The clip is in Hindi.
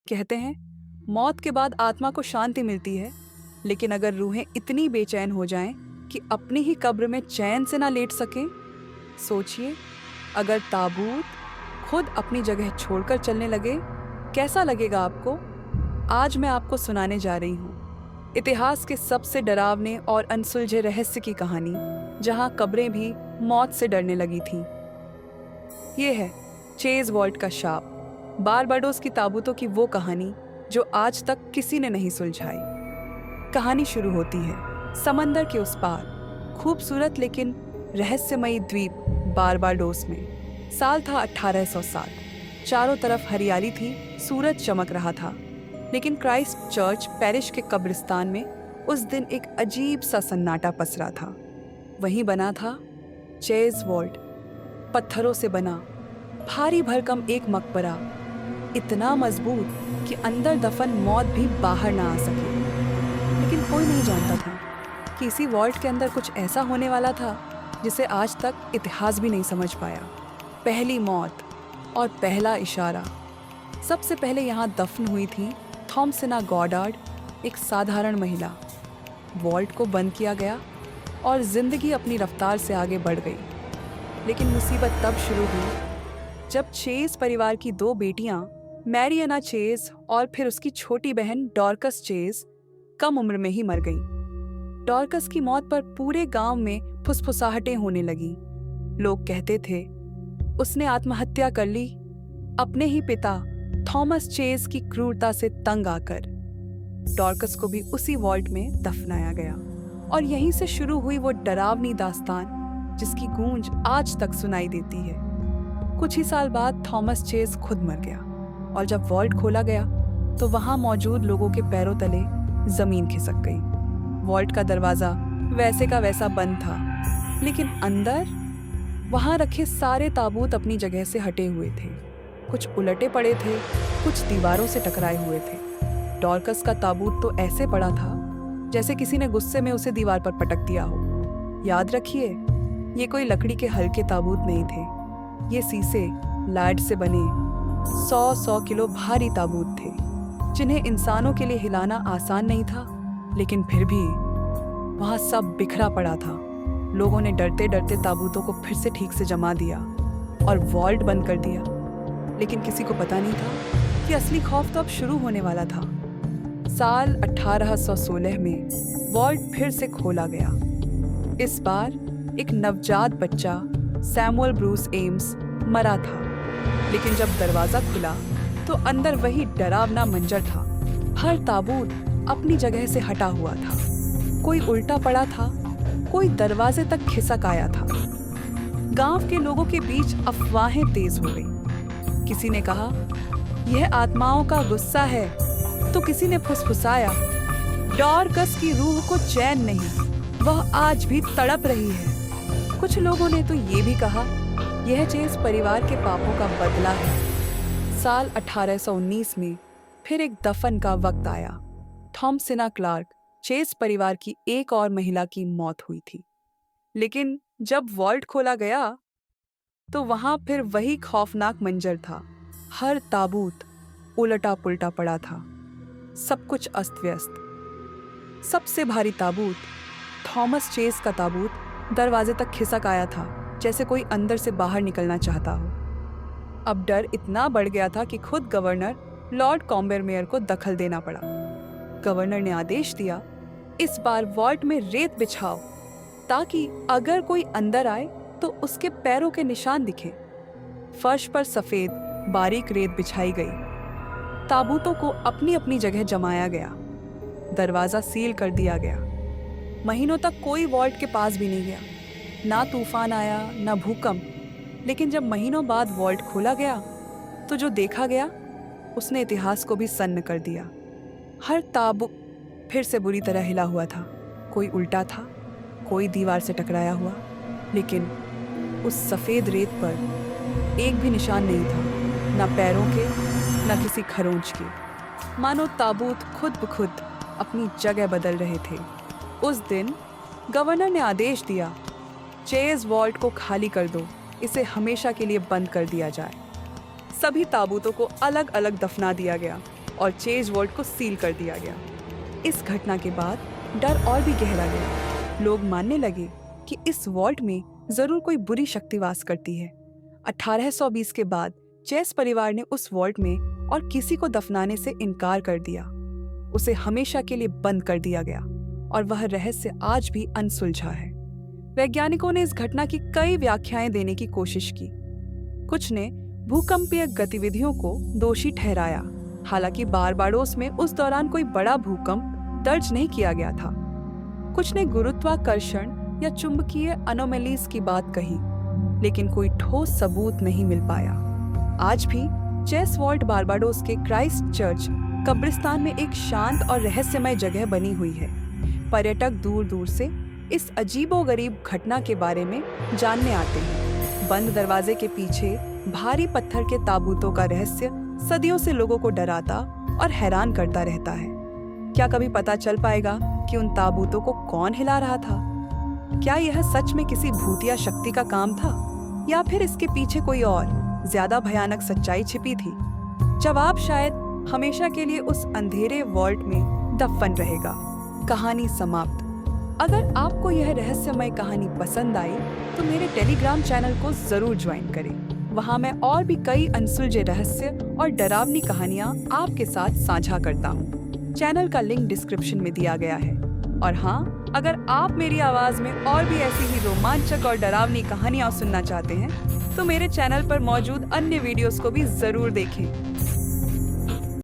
कहते हैं मौत के बाद आत्मा को शांति मिलती है, लेकिन अगर रूहें इतनी बेचैन हो जाएं कि अपनी ही कब्र में चैन से ना लेट सकें, सोचिए अगर ताबूत खुद अपनी जगह छोड़कर चलने लगे, कैसा लगेगा आपको? आज मैं आपको सुनाने जा रही हूँ इतिहास के सबसे डरावने और अनसुलझे रहस्य की कहानी, जहाँ कब्रें भी मौत से डरने लगी थीं। ये है चेज वॉल्ट का शाप, बारबाडोस की ताबूतों की वो कहानी जो आज तक किसी ने नहीं सुलझाई। कहानी शुरू होती है समंदर के उस पार, खूबसूरत लेकिन रहस्यमयी द्वीप बारबाडोस में। साल था 1807। चारों तरफ हरियाली थी, सूरज चमक रहा था, लेकिन क्राइस्ट चर्च पैरिश के कब्रिस्तान में उस दिन एक अजीब सा सन्नाटा पसरा था। वहीं बना था चेज वॉल्ट, पत्थरों से बना भारी भरकम एक मकबरा, इतना मजबूत कि अंदर दफन मौत भी बाहर ना आ सके। लेकिन कोई नहीं जानता था कि इसी वॉल्ट के अंदर कुछ ऐसा होने वाला था जिसे आज तक इतिहास भी नहीं समझ पाया। पहली मौत और पहला इशारा। सबसे पहले यहाँ दफन हुई थी थॉमसिना गॉडार्ड, एक साधारण महिला। वॉल्ट को बंद किया गया और जिंदगी अपनी रफ्तार से आगे बढ़ गई। लेकिन मुसीबत तब शुरू हुई जब चेज परिवार की दो बेटियां, मैरियाना चेज और फिर उसकी छोटी बहन डॉर्कस चेज, कम उम्र में ही मर गईं। डॉर्कस की मौत पर पूरे गांव में फुसफुसाहटें होने लगी। लोग कहते थे उसने आत्महत्या कर ली, अपने ही पिता थॉमस चेज की क्रूरता से तंग आकर। डॉर्कस को भी उसी वॉल्ट में दफनाया गया और यहीं से शुरू हुई वो डरावनी दास्तान जिसकी गूंज आज तक सुनाई देती है। कुछ ही साल बाद थॉमस चेज खुद मर गया और जब वॉल्ट खोला गया तो वहां मौजूद लोगों के पैरों तले जमीन खिसक गई। वॉल्ट का दरवाजा वैसे का वैसा बंद था, लेकिन अंदर वहां रखे सारे ताबूत अपनी जगह से हटे हुए थे। कुछ उलटे पड़े थे, कुछ दीवारों से टकराए हुए थे। डॉर्कस का ताबूत तो ऐसे पड़ा था जैसे किसी ने गुस्से में उसे दीवार पर पटक दिया हो। याद रखिए, ये कोई लकड़ी के हल्के ताबूत नहीं थे, ये शीशे लाड से बने 100 किलो भारी ताबूत थे, जिन्हें इंसानों के लिए हिलाना आसान नहीं था। लेकिन फिर भी वहां सब बिखरा पड़ा था। लोगों ने डरते डरते ताबूतों को फिर से ठीक से जमा दिया और वॉल्ट बंद कर दिया। लेकिन किसी को पता नहीं था कि असली खौफ तो अब शुरू होने वाला था। साल 1816 में वॉल्ट फिर से खोला गया। इस बार एक नवजात बच्चा सैमुअल ब्रूस एम्स मरा था। लेकिन जब दरवाजा खुला तो अंदर वही डरावना मंजर था। हर ताबूत अपनी जगह से हटा हुआ था, कोई उल्टा पड़ा था, कोई दरवाजे तक खिसक आया था। गांव के लोगों के बीच अफवाहें तेज हो गई। किसी ने कहा यह आत्माओं का गुस्सा है, तो किसी ने फुसफुसाया डॉर्कस की रूह को चैन नहीं, वह आज भी तड़प रही है। कुछ लोगों ने तो ये भी कहा यह चेज परिवार के पापों का बदला है। साल 1819 में फिर एक दफन का वक्त आया। थॉमसिना क्लार्क, चेज परिवार की एक और महिला की मौत हुई थी। लेकिन जब वॉल्ट खोला गया तो वहां फिर वही खौफनाक मंजर था। हर ताबूत उलटा पुलटा पड़ा था, सब कुछ अस्त व्यस्त। सबसे भारी ताबूत, थॉमस चेज का ताबूत, दरवाजे तक खिसक आया था जैसे कोई अंदर से बाहर निकलना चाहता हो। अब डर इतना बढ़ गया था कि खुद गवर्नर लॉर्ड कॉम्बेरमेयर को दखल देना पड़ा। गवर्नर ने आदेश दिया, इस बार वॉल्ट में रेत बिछाओ ताकि अगर कोई अंदर आए तो उसके पैरों के निशान दिखे। फर्श पर सफेद बारीक रेत बिछाई गई। ताबूतों को अपनी अपनी जगह जमाया गया। दरवाजा सील कर दिया गया। महीनों तक कोई वॉल्ट के पास भी नहीं गया। ना तूफान आया, ना भूकंप। लेकिन जब महीनों बाद वॉल्ट खोला गया तो जो देखा गया उसने इतिहास को भी सन्न कर दिया। हर ताबूत फिर से बुरी तरह हिला हुआ था। कोई उल्टा था, कोई दीवार से टकराया हुआ, लेकिन उस सफेद रेत पर एक भी निशान नहीं था, ना पैरों के, ना किसी खरोंच के। मानो ताबूत खुद ब खुद अपनी जगह बदल रहे थे। उस दिन गवर्नर ने आदेश दिया, चेज वॉल्ट को खाली कर दो, इसे हमेशा के लिए बंद कर दिया जाए। सभी ताबूतों को अलग अलग दफना दिया गया और चेज वॉल्ट को सील कर दिया गया। इस घटना के बाद डर और भी गहरा गया। लोग मानने लगे कि इस वॉल्ट में जरूर कोई बुरी शक्ति वास करती है। 1820 के बाद चेस परिवार ने उस वॉल्ट में और किसी को दफनाने से इनकार कर दिया। उसे हमेशा के लिए बंद कर दिया गया और वह रहस्य आज भी अनसुलझा है। वैज्ञानिकों ने इस घटना की कई व्याख्याएं देने की कोशिश की। कुछ ने भूकंपीय गतिविधियों को दोषी ठहराया, हालांकि बारबाडोस में उस दौरान कोई बड़ा भूकंप दर्ज नहीं किया गया था। कुछ ने गुरुत्वाकर्षण या चुंबकीय अनोमलीज की बात कही, लेकिन कोई ठोस सबूत नहीं मिल पाया। आज भी चेस वॉल्ट बारबाडोस के क्राइस्ट चर्च कब्रिस्तान में एक शांत और रहस्यमय जगह बनी हुई है। पर्यटक दूर दूर से इस अजीबोगरीब घटना के बारे में जानने आते हैं। बंद दरवाजे के पीछे भारी पत्थर के ताबूतों का रहस्य सदियों से लोगों को डराता और हैरान करता रहता है। क्या कभी पता चल पाएगा कि उन ताबूतों को कौन हिला रहा था? क्या यह सच में किसी भूतिया शक्ति का काम था या फिर इसके पीछे कोई और ज्यादा भयानक सच्चाई छिपी थी? जवाब शायद हमेशा के लिए उस अंधेरे वॉल्ट में दफन रहेगा। कहानी समाप्त। अगर आपको यह रहस्यमय कहानी पसंद आई तो मेरे टेलीग्राम चैनल को जरूर ज्वाइन करें। वहां मैं और भी कई अनसुलझे रहस्य और डरावनी कहानियां आपके साथ साझा करता हूं। चैनल का लिंक डिस्क्रिप्शन में दिया गया है। और हाँ, अगर आप मेरी आवाज में और भी ऐसी ही रोमांचक और डरावनी कहानियां सुनना चाहते हैं तो मेरे चैनल पर मौजूद अन्य वीडियोस को भी जरूर देखें।